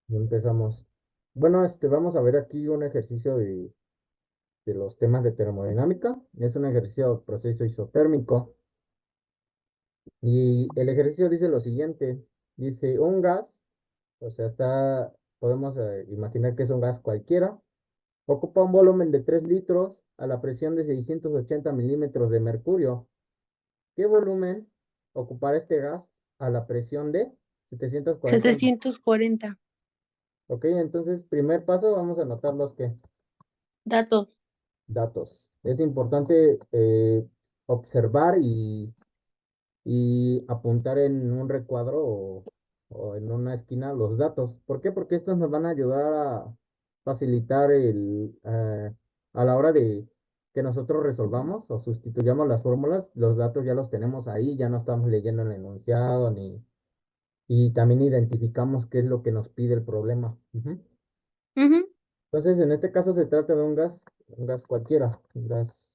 Y empezamos. Bueno, vamos a ver aquí un ejercicio de los temas de termodinámica. Es un ejercicio de proceso isotérmico. Y el ejercicio dice lo siguiente. Dice, un gas, o sea, podemos imaginar que es un gas cualquiera, ocupa un volumen de 3 litros a la presión de 680 milímetros de mercurio. ¿Qué volumen ocupará este gas a la presión de 740? 740 Ok, entonces, primer paso, vamos a anotar los que datos. datos. Es importante observar y apuntar en un recuadro o en una esquina los datos. ¿Por qué? Porque estos nos van a ayudar a facilitar a la hora de que nosotros resolvamos o sustituyamos las fórmulas, los datos ya los tenemos ahí, ya no estamos leyendo el enunciado y también identificamos qué es lo que nos pide el problema. Ujú. Ujú. Entonces, en este caso se trata de un gas cualquiera, un gas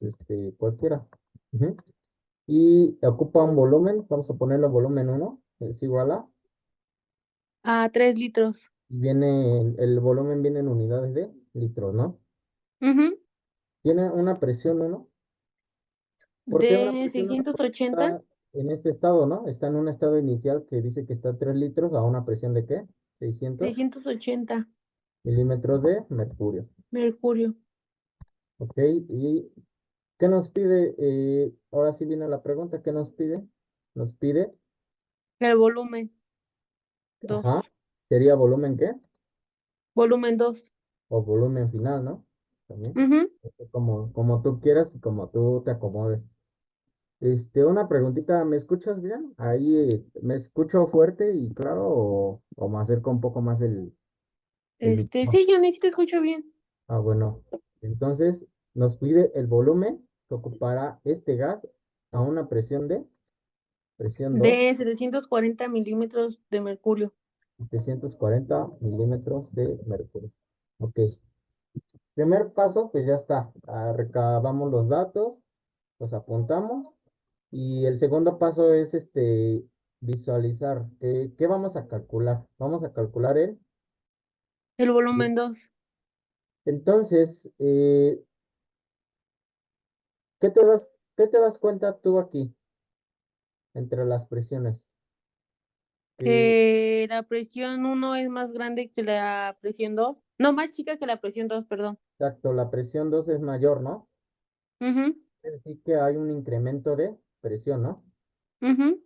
cualquiera. Ujú. Y ocupa un volumen, vamos a ponerle volumen uno es igual a, A 3 litros. y el volumen viene en unidades de litros, ¿no? Ujú. Tiene una presión uno. ¿Por qué una De presión uno? Porque 680, está en este estado, ¿no? Está en un estado inicial que dice que está a 3 litros a una presión de ¿qué? 600 680 milímetros de mercurio. mercurio. ¿Ok? ¿Y qué nos pide? Ahora sí viene la pregunta, ¿qué nos pide? Nos pide, El volumen 2. ajá, sería volumen ¿qué? Volumen 2. O volumen final, ¿no? También. Ujú. Como tú quieras y como tú te acomodes. Una preguntita, ¿me escuchas bien? Ahí me escucho fuerte y claro, o me acerco un poco más el micrófono. Sí, Johnny, sí te escucho bien. Ah, bueno. Entonces, nos pide el volumen que ocupará este gas a una presión 2, De 740 milímetros de mercurio. 740 milímetros de mercurio. Ok. Primer paso, pues ya está. Recabamos los datos, los apuntamos. Y el segundo paso es visualizar. ¿Qué vamos a calcular? Vamos a calcular el. El volumen 2. Entonces, ¿qué te das, qué te das cuenta tú aquí entre las presiones? Que, Que la presión uno es más grande que la presión 2. No, más chica que la presión 2, perdón. exacto, la presión 2 es mayor, ¿no? Ujú. Es decir, que hay un incremento de presión, ¿no? Ujú.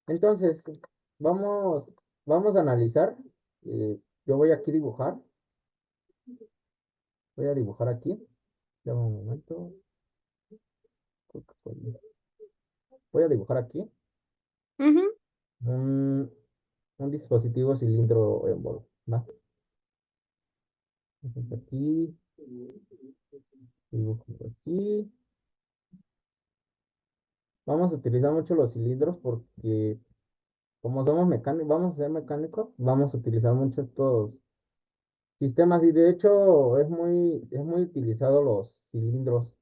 Entonces, vamos, vamos a analizar. Yo voy aquí a dibujar. Voy a dibujar aquí. Dame un momento. Voy a dibujar aquí Ujú. un, un dispositivo cilindro émbolo, ¿va? Entonces aquí, dibujo por aquí. Vamos a utilizar mucho los cilindros porque como somos mecánicos, vamos a ser mecánicos, vamos a utilizar mucho estos sistemas y de hecho es muy utilizado los cilindros,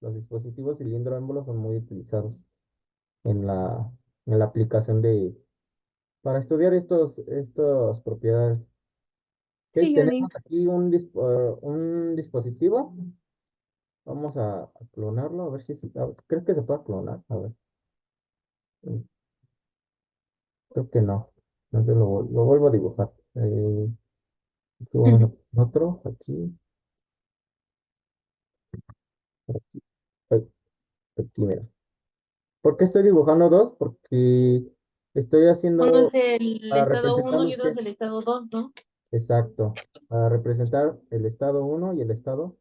los dispositivos cilindro émbolo son muy utilizados en la aplicación para estudiar estas propiedades. Ok, Sí, Johnny. tenemos aquí un dispositivo. Vamos a clonarlo, a ver si creo que se puede clonar. A ver, mm, creo que no. Entonces lo vuelvo a dibujar. Aquí vamos a Ujú. poner otro, aquí, aquí, ay, aquí, mira. ¿Por qué estoy dibujando dos? Porque estoy Uno es haciendo, el para estado representar uno y los otro es que, el estado 2, ¿no? exacto, para representar el estado uno y el estado,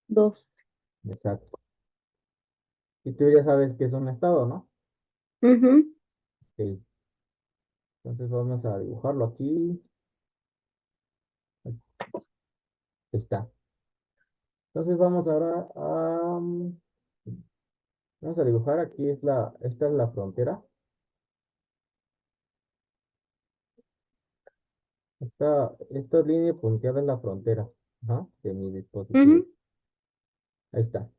2. exacto. Y tú ya sabes que es un estado, ¿no? Ujú. Ok, entonces vamos a dibujarlo aquí. Aquí está. Entonces vamos ahora vamos a dibujar aquí esta es la frontera. Esta línea punteada es la frontera, ajá, de mi dispositivo. Ujú. Ahí está.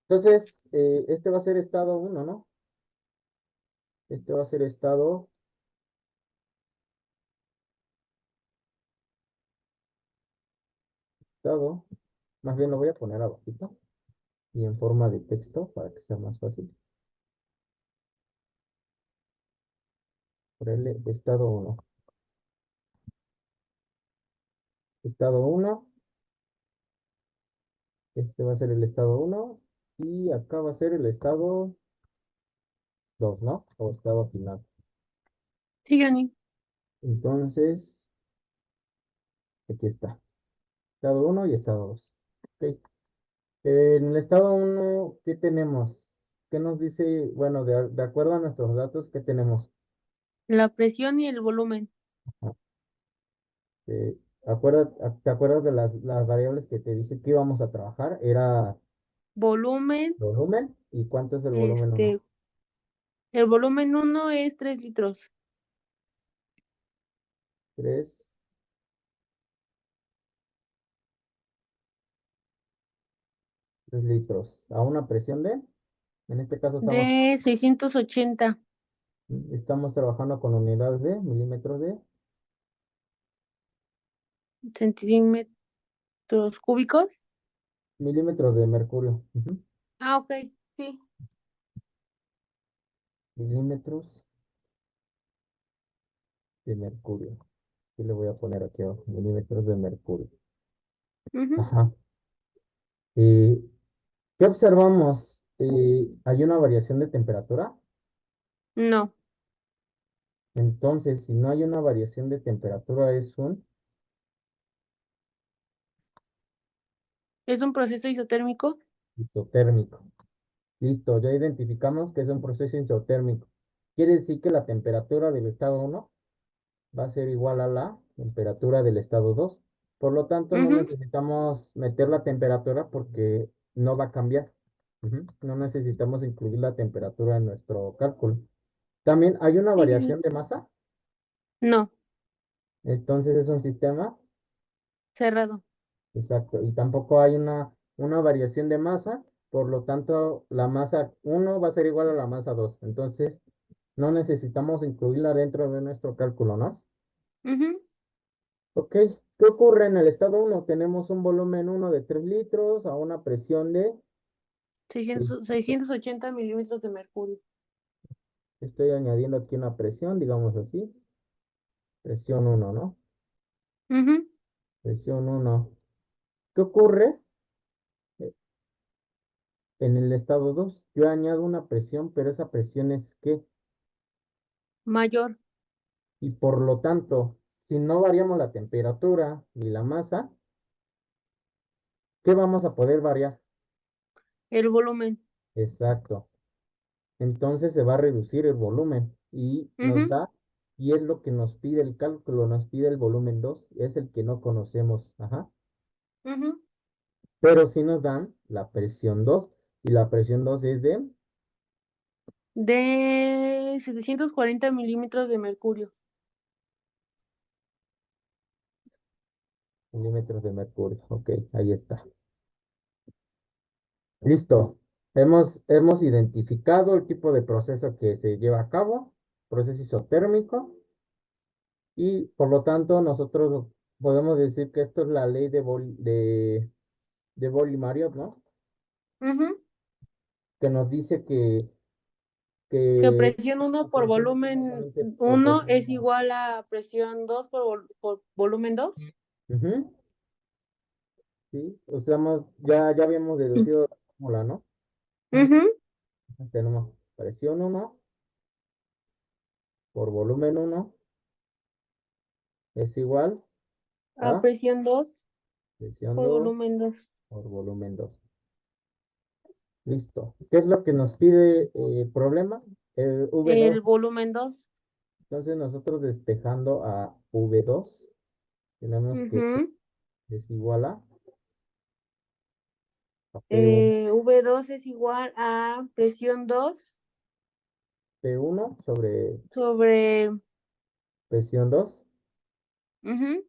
Entonces, este va a ser estado uno, ¿no? Este va a ser estado estado, más bien lo voy a poner abajito y en forma de texto para que sea más fácil. Ponerle estado uno. Estado uno, este va a ser el estado uno y acá va a ser el estado 2, ¿no? O estado final. Sí, Johnny. Entonces, aquí está. Estado uno y estado 2. Ok. En el estado uno, ¿qué tenemos? ¿Qué nos dice? Bueno, de acuerdo a nuestros datos, ¿qué tenemos? La presión y el volumen. Ajá. Eh, ¿Te acuerdas de las variables que te dije que íbamos a trabajar? Era Volumen, volumen y cuánto es el volumen uno. este, el volumen uno es 3 litros. 3 litros. A una presión en este caso De 680 estamos trabajando con unidades de centímetros cúbicos. milímetros de mercurio. Ujú. Ah, ok, sí. Milímetros de mercurio. Y le voy a poner aquí abajo, milímetros de mercurio. Ujú. Ajá. Eh, ¿Qué observamos? ¿Hay una variación de temperatura? No, Entonces, si no hay una variación de temperatura, es un es un proceso isotérmico. isotérmico. Listo, ya identificamos que es un proceso isotérmico. Quiere decir que la temperatura del estado uno va a ser igual a la temperatura del estado 2. Por lo tanto, no Ujú. necesitamos meter la temperatura porque no va a cambiar. Ujú. No necesitamos incluir la temperatura en nuestro cálculo. También hay una Sí. variación de masa, No, entonces es un sistema. cerrado. Exacto, y tampoco hay una variación de masa, por lo tanto, la masa uno va a ser igual a la masa 2. Entonces, no necesitamos incluirla dentro de nuestro cálculo, ¿no? Ujú. Ok, ¿qué ocurre en el estado uno? Tenemos un volumen uno de 3 litros a una presión de, 680 milímetros de mercurio. estoy añadiendo aquí una presión, digamos así, presión uno, ¿no? Ujú. Presión uno. ¿Qué ocurre en el estado 2? Yo añado una presión, pero esa presión es ¿qué? Mayor, Y por lo tanto, si no variamos la temperatura ni la masa, ¿qué vamos a poder variar? el volumen. Exacto. Entonces se va a reducir el volumen y nos Ujú. da, y es lo que nos pide el cálculo, nos pide el volumen 2 es el que no conocemos. Ajá. Ujú. Pero sí nos dan la presión 2 y la presión 2 es de De 740 milímetros de mercurio. milímetros de mercurio. Ok, ahí está. Listo. Hemos identificado el tipo de proceso que se lleva a cabo, proceso isotérmico. Y por lo tanto, nosotros podemos decir que esto es la ley de Bohr-Mariotte, ¿no? Ujú. Que nos dice Que que presión uno la por presión es volumen exactamente uno es proporcional. igual a presión 2 por volumen 2. Ujú, sí, usamos, ya habíamos deducido la fórmula, ¿no? Ujú. Tenemos presión uno por volumen uno es igual A a presión 2 presión por 2 volumen 2. por volumen 2. Listo. ¿Qué es lo que nos pide el problema? El V2. El volumen 2. Entonces nosotros despejando a V2 tenemos que Ujú. es igual a P1, V2 es igual a presión 2 P1 sobre sobre... presión 2 Ujú.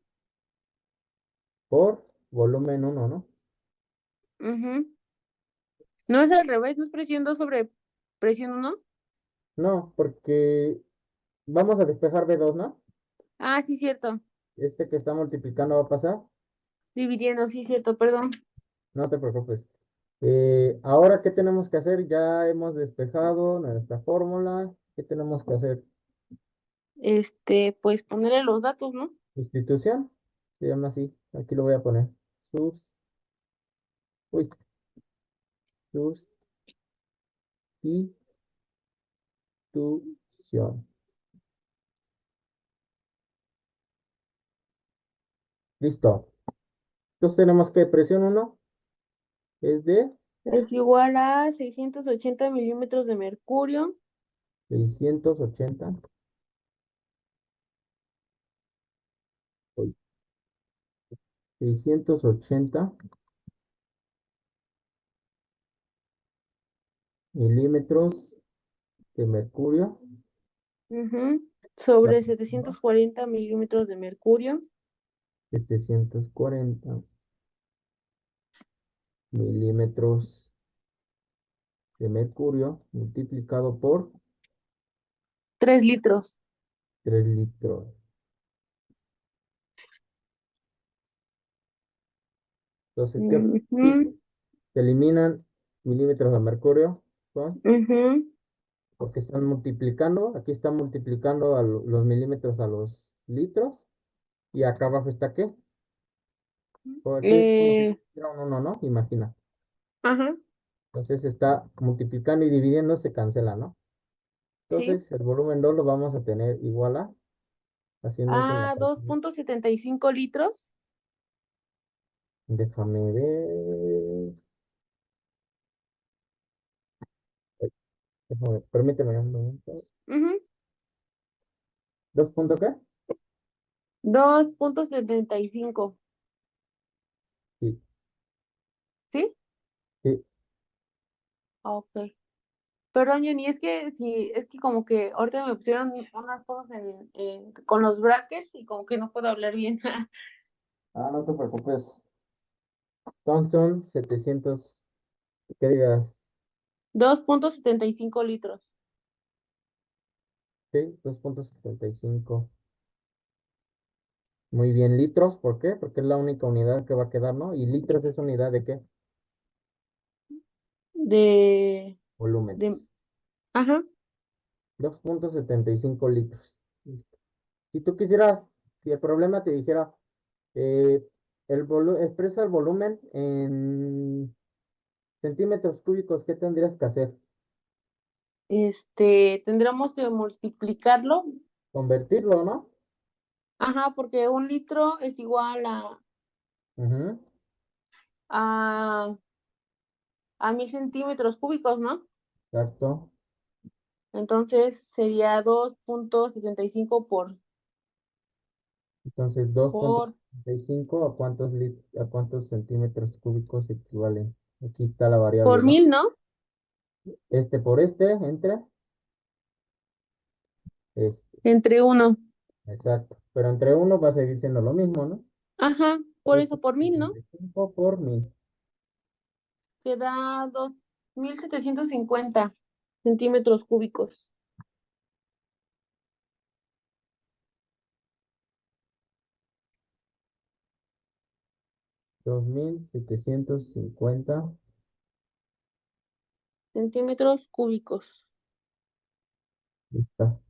por volumen uno, ¿no? Ujú. No es al revés, no es presión 2 sobre presión uno. No, porque vamos a despejar V2, ¿no? Ah, sí, cierto. Este que está multiplicando va a pasar. Dividiendo, sí, cierto, perdón. No te preocupes. Ahora, ¿qué tenemos que hacer? Ya hemos despejado nuestra fórmula. ¿Qué tenemos que hacer? Pues ponerle los datos, ¿no? Sustitución. Se llama así. Aquí lo voy a poner. Sus, uy, sustitución. Listo. Entonces tenemos que presión uno es de Es igual a 680 milímetros de mercurio. 680, uy, 680 milímetros de mercurio. Ujú. Sobre ¿No? 740 milímetros de mercurio. 740 milímetros de mercurio multiplicado por 3 litros. 3 litros. Entonces, ¿qué? Sí, Ujú, se eliminan milímetros de mercurio, ¿son? ujú. Porque están multiplicando. Aquí están multiplicando a los milímetros a los litros. Y acá abajo está ¿qué? Pues aquí es como si Eh, fuera un uno, ¿no? Imagina. ajá, Entonces está multiplicando y dividiendo, se cancela, ¿no? sí. Entonces el volumen 2 lo vamos a tener igual a, haciendo con la A dos calculadora. punto setenta y cinco litros. Déjame ver. Ay, permíteme un momento. Ujú. ¿Dos punto qué? 2.75. Sí, ¿Sí? sí. Ok. Perdón, Jenny, es que sí, es que como que ahorita me pusieron unas cosas con los brackets y como que no puedo hablar bien. Ah, no te preocupes. Son 700, que digas, 2.75 litros. sí, 2.75. Muy bien, litros, ¿por qué? Porque es la única unidad que va a quedar, ¿no? ¿Y litros es unidad de qué? De, Volumen. de, ajá, 2.75 litros. Listo. Si tú quisieras, si el problema te dijera, eh, expresa el volumen en centímetros cúbicos, ¿qué tendrías que hacer? tendremos que multiplicarlo. Convertirlo, ¿no? Ajá, porque 1 litro es igual Ujú, a, a 1000 centímetros cúbicos, ¿no? exacto. Entonces sería 2.75 Entonces, dos punto por, setenta y cinco a cuántos centímetros cúbicos equivalen. Aquí está la variable, por ¿no? 1000, ¿no? Este por este, entre este. Entre uno. Exacto. Pero entre uno va a seguir siendo lo mismo, ¿no? Ajá, por Dos eso, punto por 1000, setenta ¿no? y cinco por 1000. Que da 2750 centímetros cúbicos. 2750. Centímetros cúbicos. Listo.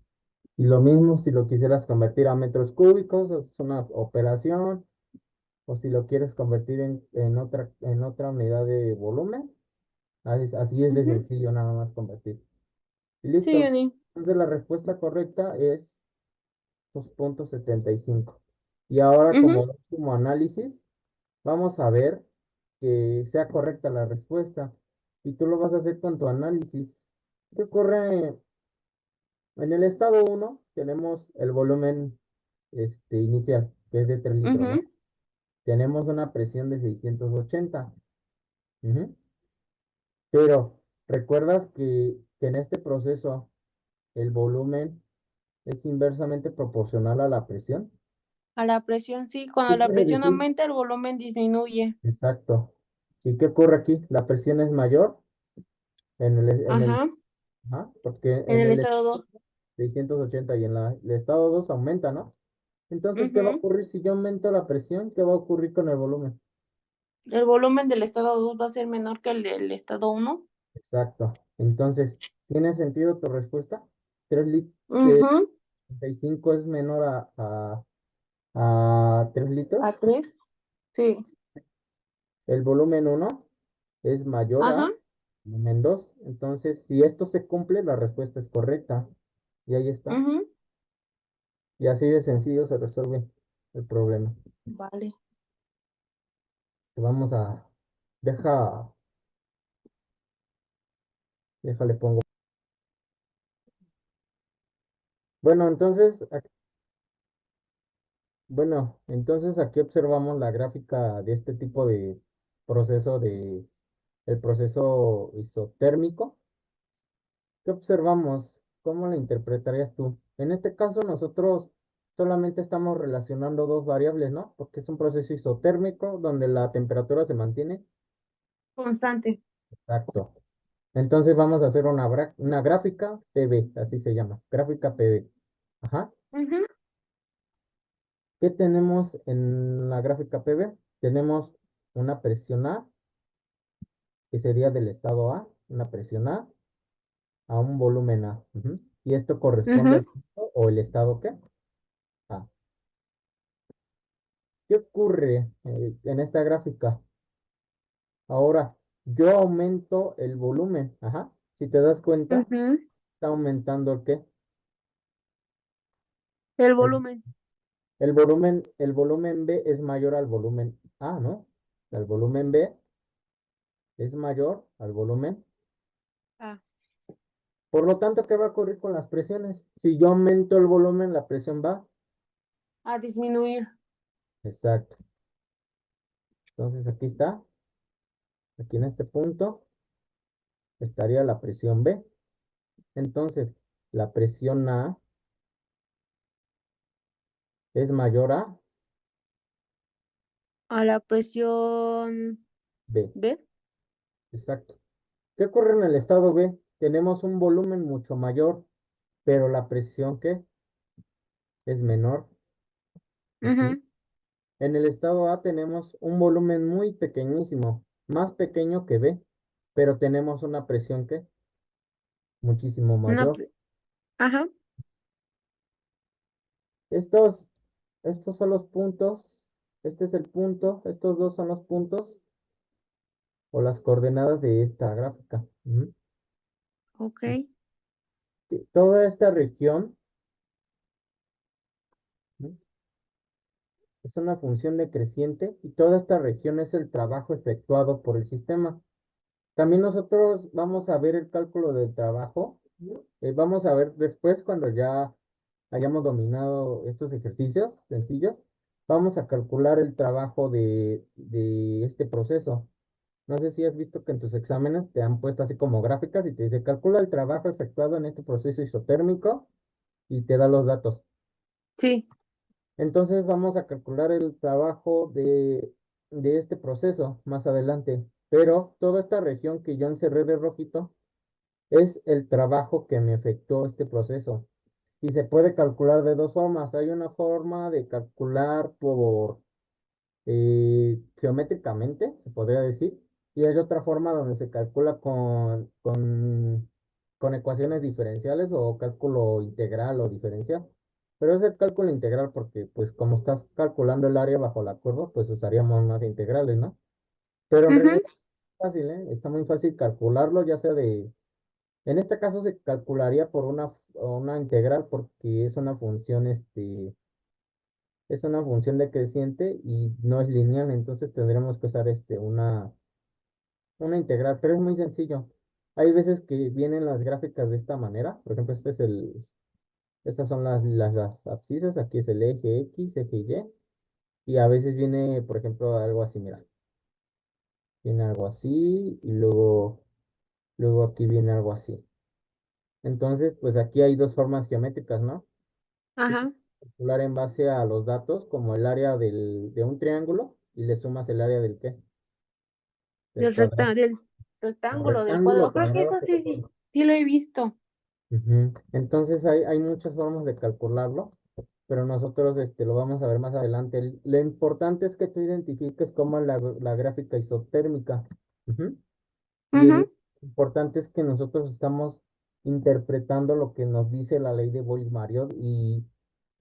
Y lo mismo si lo quisieras convertir a metros cúbicos, es una operación. O si lo quieres convertir en otra unidad de volumen, así es de Ujú. sencillo nada más convertir. Y Sí, listo. Jenny. Entonces la respuesta correcta es 2.75. Y ahora como Ujú, último análisis, vamos a ver que sea correcta la respuesta. Y tú lo vas a hacer con tu análisis. ¿Qué ocurre? En el estado uno tenemos el volumen inicial, que es de 3 litros, ujú. ¿no? Tenemos una presión de 680. Ujú. Pero, ¿recuerdas que en este proceso el volumen es inversamente proporcional a la presión? A la presión, sí. Cuando ¿Qué la quiere presión decir? aumenta, el volumen disminuye. Exacto. ¿Y qué ocurre aquí? La presión es mayor Ajá, ajá, porque en en el el estado 2. 680 y en el estado 2 aumenta, ¿no? Entonces, ¿qué va a Ujú. ocurrir si yo aumento la presión? ¿Qué va a ocurrir con el volumen? El volumen del estado 2 va a ser menor que el del estado uno. Exacto. Entonces, ¿tiene sentido tu respuesta? 3 litros, Ujú. 35 es menor a 3 litros. A 3. Sí. El volumen uno es mayor Ajá. a volumen 2. Entonces, si esto se cumple, la respuesta es correcta. Y ahí está. Ujú. Y así de sencillo se resuelve el problema. Vale. Vamos a... Deja, déjale pongo. Bueno, entonces, entonces aquí observamos la gráfica de este tipo de proceso el proceso isotérmico. ¿Qué observamos? ¿Cómo lo interpretarías tú? En este caso nosotros solamente estamos relacionando dos variables, ¿no? Porque es un proceso isotérmico donde la temperatura se mantiene. Constante. Exacto. Entonces vamos a hacer una gráfica PV, así se llama, gráfica PV. Ajá. Ujú. ¿Qué tenemos en la gráfica PV? Tenemos una presión A, que sería del estado A, una presión a un volumen A. Ujú. Y esto corresponde al Ujú. punto o el estado ¿qué? A. ¿Qué ocurre en esta gráfica? Ahora, yo aumento el volumen. Ajá. Si te das cuenta, Ujú. está aumentando el qué? El El, volumen. el volumen B es mayor al volumen A, ¿no? El volumen B es mayor al volumen. Ah, Por lo tanto, ¿qué va a ocurrir con las presiones? Si yo aumento el volumen, la presión va. a disminuir. Exacto. Entonces aquí está, aquí en este punto estaría la presión B. Entonces, la presión A es mayor a A la presión B. B. Exacto. ¿Qué ocurre en el estado B? Tenemos un volumen mucho mayor, pero la presión ¿qué? Es menor. Ujú. Ujú. En el estado A tenemos un volumen muy pequeñísimo, más pequeño que B, pero tenemos una presión ¿qué? Muchísimo Una, mayor. ajá. Estos, estos son los puntos, este es el punto, estos dos son los puntos o las coordenadas de esta gráfica. Ujú. Ok. Toda esta región, ¿no? Es una función decreciente y toda esta región es el trabajo efectuado por el sistema. También nosotros vamos a ver el cálculo del trabajo. Vamos a ver después cuando ya hayamos dominado estos ejercicios sencillos, vamos a calcular el trabajo de este proceso. No sé si has visto que en tus exámenes te han puesto así como gráficas y te dice calcula el trabajo efectuado en este proceso isotérmico y te da los datos. Sí. Entonces vamos a calcular el trabajo de este proceso más adelante. Pero toda esta región que yo encerré de rojito es el trabajo que me efectuó este proceso. Y se puede calcular de dos formas. Hay una forma de calcular por geométricamente, se podría decir, y hay otra forma donde se calcula con ecuaciones diferenciales o cálculo integral o diferencial. Pero es el cálculo integral porque, pues, como estás calculando el área bajo la curva, pues usaríamos más integrales, ¿no? Pero en Ujú. realidad es fácil, ¿eh? Está muy fácil calcularlo, ya sea en este caso se calcularía por una integral porque es una función decreciente y no es lineal, entonces tendremos que usar una integral, pero es muy sencillo. Hay veces que vienen las gráficas de esta manera, por ejemplo, estas son las abscisas, aquí es el eje X, eje Y a veces viene, por ejemplo, algo así, mira, viene algo así y luego aquí viene algo así. Entonces, pues aquí hay dos formas geométricas, ¿no? Tú Ajá. puedes calcular en base a los datos como el área de un triángulo y le sumas el área del ¿qué? Del cuadrado. Del O rectángulo, del rectángulo, cuadrado. Creo que cuadrado, eso que sí, sí lo he visto. Ujú. Entonces hay muchas formas de calcularlo, pero nosotros lo vamos a ver más adelante. Lo importante es que tú identifiques cómo es la gráfica isotérmica. Ujú. Y Ujú. el importante es que nosotros estamos interpretando lo que nos dice la ley de Boyle-Mariotte y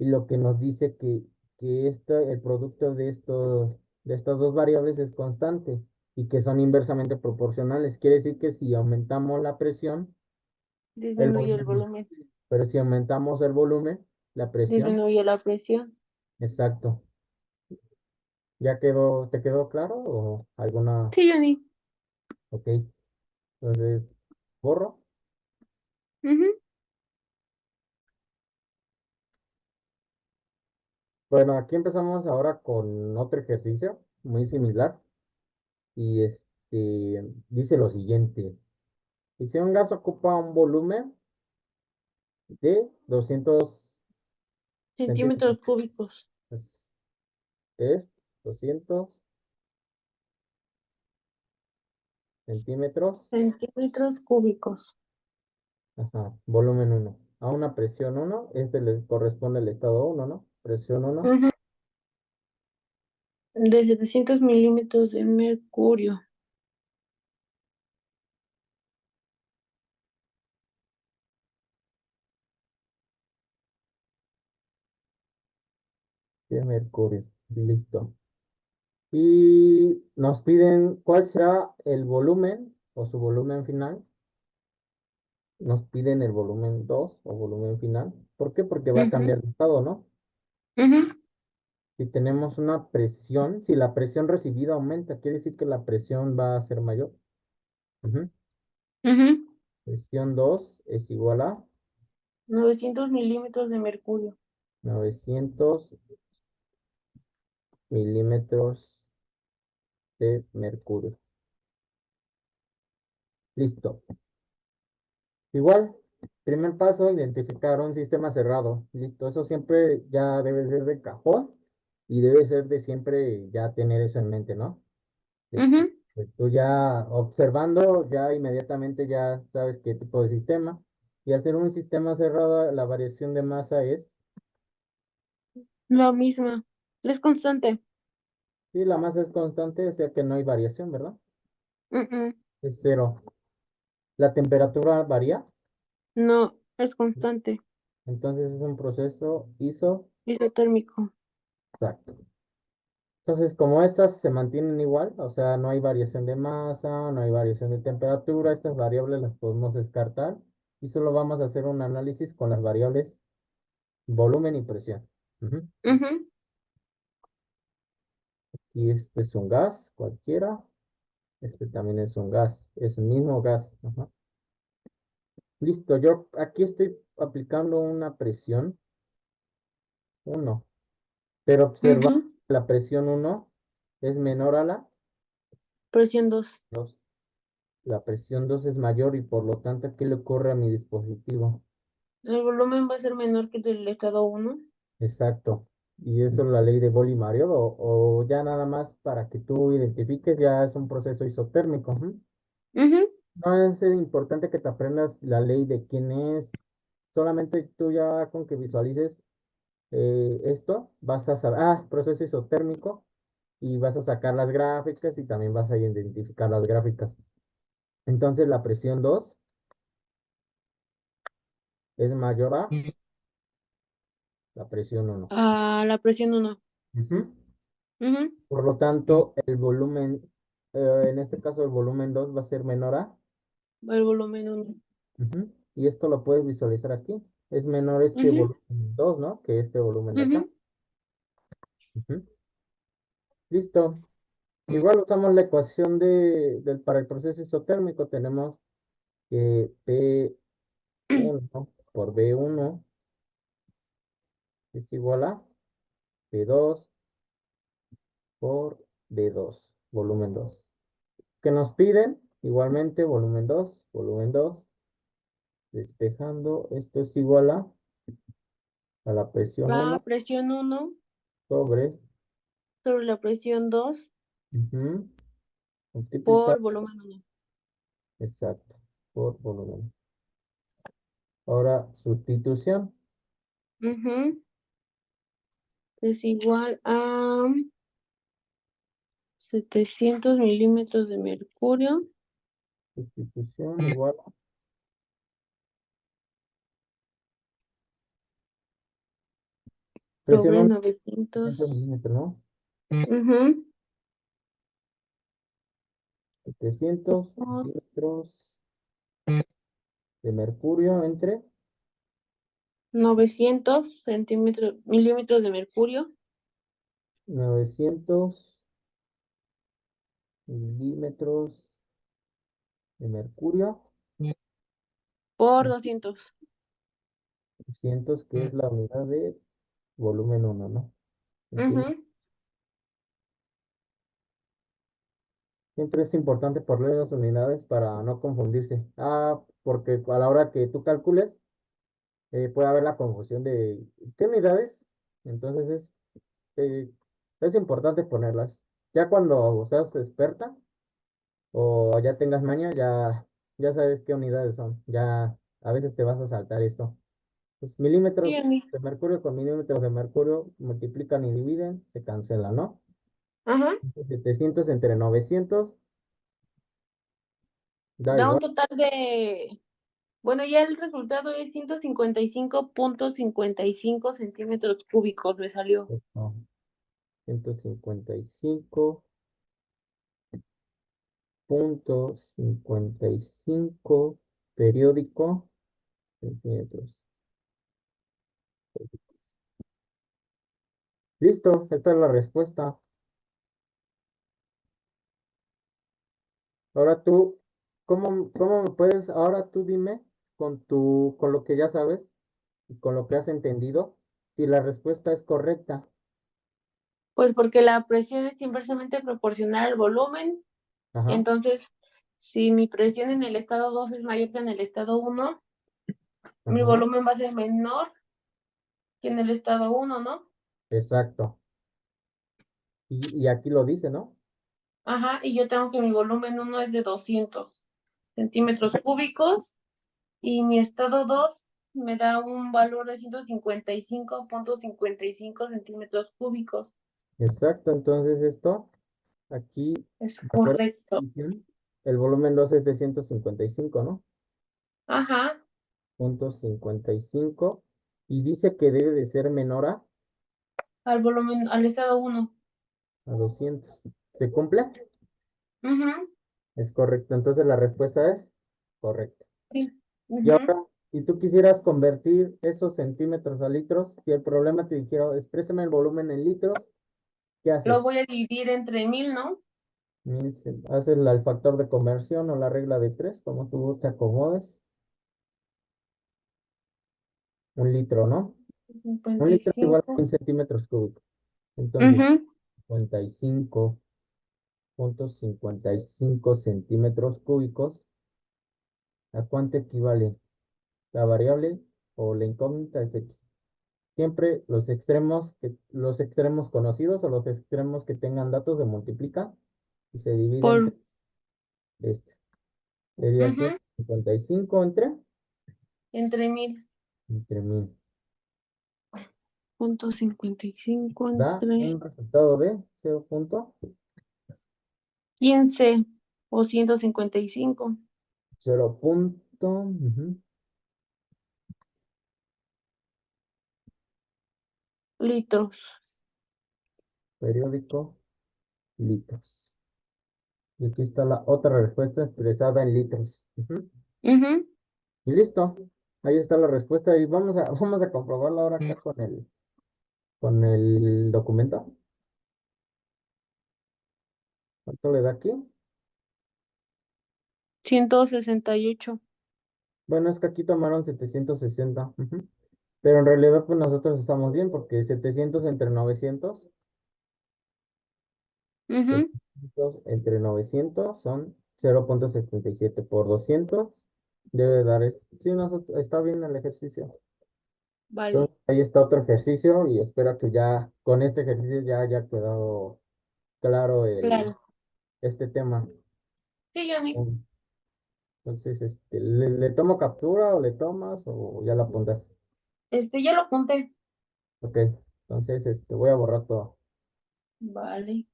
lo que nos dice que el producto de estas dos variables es constante y que son inversamente proporcionales. Quiere decir que si aumentamos la presión, el Disminuye el volumen, volumen, pero si aumentamos el volumen, la presión, disminuye la presión. exacto. ¿Te quedó claro o alguna? Sí, Johnny. Ok, entonces, borro. Ujú. Bueno, aquí empezamos ahora con otro ejercicio muy similar y dice lo siguiente. Si un gas ocupa un volumen de 200 Centímetros centímetros, cúbicos. pues, es 200 centímetros, Centímetros cúbicos. ajá, volumen uno. A una presión uno, le corresponde al estado uno, ¿no? Presión uno Ujú. De 700 milímetros de mercurio. de mercurio. Listo. Y nos piden cuál será el volumen o su volumen final. Nos piden el volumen 2 o volumen final. ¿Por qué? Porque va a Ujú. cambiar de estado, ¿no? Ujú. Si tenemos una presión, si la presión recibida aumenta, quiere decir que la presión va a ser mayor. Ujú. Ujú. Presión 2 es igual a 900 milímetros de mercurio. 900 milímetros de mercurio. Listo. Igual, primer paso, identificar un sistema cerrado. Listo, eso siempre ya debe ser de cajón y debe ser de siempre ya tener eso en mente, ¿no? De que Ujú. pues, tú ya observando, ya inmediatamente ya sabes qué tipo de sistema. Y al ser un sistema cerrado, la variación de masa es, La misma. Es constante. sí, la masa es constante, o sea que no hay variación, ¿verdad? Mm. Es cero. La temperatura varía, No, es constante. entonces es un proceso Isotérmico. exacto. Entonces, como estas se mantienen igual, o sea, no hay variación de masa, no hay variación de temperatura, estas variables las podemos descartar y solo vamos a hacer un análisis con las variables volumen y presión. Ujú. Ujú. Y este es un gas cualquiera, este también es un gas, es el mismo gas. Ajá. Listo, yo aquí estoy aplicando una presión uno, pero observa Ujú. la presión uno es menor a la Presión 2. 2. La presión 2 es mayor y por lo tanto, ¿qué le ocurre a mi dispositivo? El volumen va a ser menor que el del estado uno. Exacto. Y eso es la ley de Bohr-Mario, o ya nada más para que tú identifiques, ya es un proceso isotérmico. Ujú. Ujú. No es importante que te aprendas la ley de quién es, solamente tú ya con que visualices esto, vas a saber, proceso isotérmico, y vas a sacar las gráficas y también vas a identificar las gráficas. Entonces la presión 2 es mayor a la presión uno. A la presión uno. Ujú. Ujú. Por lo tanto, el volumen, en este caso el volumen 2 va a ser menor a, El volumen uno. ujú, y esto lo puedes visualizar aquí. Es menor este Ujú. volumen 2, ¿no? Que este volumen de acá. Ujú. Ujú. Listo. Igual usamos la ecuación para el proceso isotérmico. Tenemos que P1 por B1 es igual a P2 por B2, volumen 2. ¿Qué nos piden? Igualmente, volumen 2. Despejando, esto es igual a la presión La uno presión uno sobre, sobre la presión 2 ujú, multiplicar, por volumen uno. exacto, por volumen. Ahora, sustitución. Ujú. es igual a 700 milímetros de mercurio Sustitución igual a presión sobre 100 900. milímetros, ¿no? Ujú. 700 Por milímetros de mercurio entre 900 centímetros, milímetros de mercurio 900 milímetros de mercurio, por 200. 200 que es la unidad de volumen uno, ¿no? Centímetros. Ujú. Siempre es importante poner las unidades para no confundirse. Porque a la hora que tú calcules, puede haber la confusión de ¿qué unidades? Entonces eh, es importante ponerlas. Ya cuando seas experta o ya tengas maña, ya sabes qué unidades son. Ya a veces te vas a saltar esto. Pues Sí, milímetros Ani. de mercurio con milímetros de mercurio multiplican y dividen, se cancela, ¿no? Ajá. 700 entre 900 da Da un igual. total de, bueno, ya el resultado es 155,55 centímetros cúbicos, me salió. No, 155,55 periódico centímetros. Listo, esta es la respuesta. Ahora tú, ¿cómo me puedes, ahora tú dime con lo que ya sabes y con lo que has entendido, si la respuesta es correcta? Pues porque la presión es inversamente proporcional al volumen. Ajá, Entonces, si mi presión en el estado 2 es mayor que en el estado uno, mi ajá, volumen va a ser menor que en el estado uno, ¿no? exacto. Y aquí lo dice, ¿no? Ajá, y yo tengo que mi volumen uno es de 200 centímetros cúbicos y mi estado 2 me da un valor de 155,55 centímetros cúbicos. Exacto, entonces esto, aquí, Es de acuerdo a correcto. la definición, el volumen 2 es de 155, ¿no? Ajá, Punto 55. Y dice que debe de ser menor al volumen, al estado uno. a 200. ¿Se cumple? Ujú, Es correcto. Entonces la respuesta es correcta. sí. Y Ujú. ahora, si tú quisieras convertir esos centímetros a litros, si el problema te dijera, exprésame el volumen en litros, ¿qué Lo haces? voy a dividir entre 1000, ¿no? Haces el factor de conversión o la regla de tres, como tú te acomodes. Un litro, ¿no? Un cincuenta y litro es igual a cinco 100 centímetros cúbicos. Entonces, Ujú. 55,55 centímetros cúbicos, ¿a cuánto equivale? La variable o la incógnita es X. Siempre los extremos conocidos o los extremos que tengan datos se multiplican y se dividen Por por este. Sería ujú, 155 entre 1000. entre 1000. Punto 55 Da entre un resultado de 0,0 15 o 155 litros. periódico litros. Y aquí está la otra respuesta expresada en litros. Ujú. Ujú. Y listo. Ahí está la respuesta. Y vamos a comprobarla ahora acá con el documento. ¿Cuánto le da aquí? 168. Bueno, es que aquí tomaron 760. Ujú. Pero en realidad, pues nosotros estamos bien porque 700 entre 900, Ujú. 700 entre 900 son 0,77 por 200. Debe dar, sí, está bien el ejercicio. Vale, Entonces, ahí está otro ejercicio y espero que ya con este ejercicio ya haya quedado claro claro. este tema. Sí, Johnny. Mm, Entonces, ¿le tomo captura o le tomas o ya la apuntas? Ya lo apunté. Ok. Entonces, voy a borrar todo. Vale.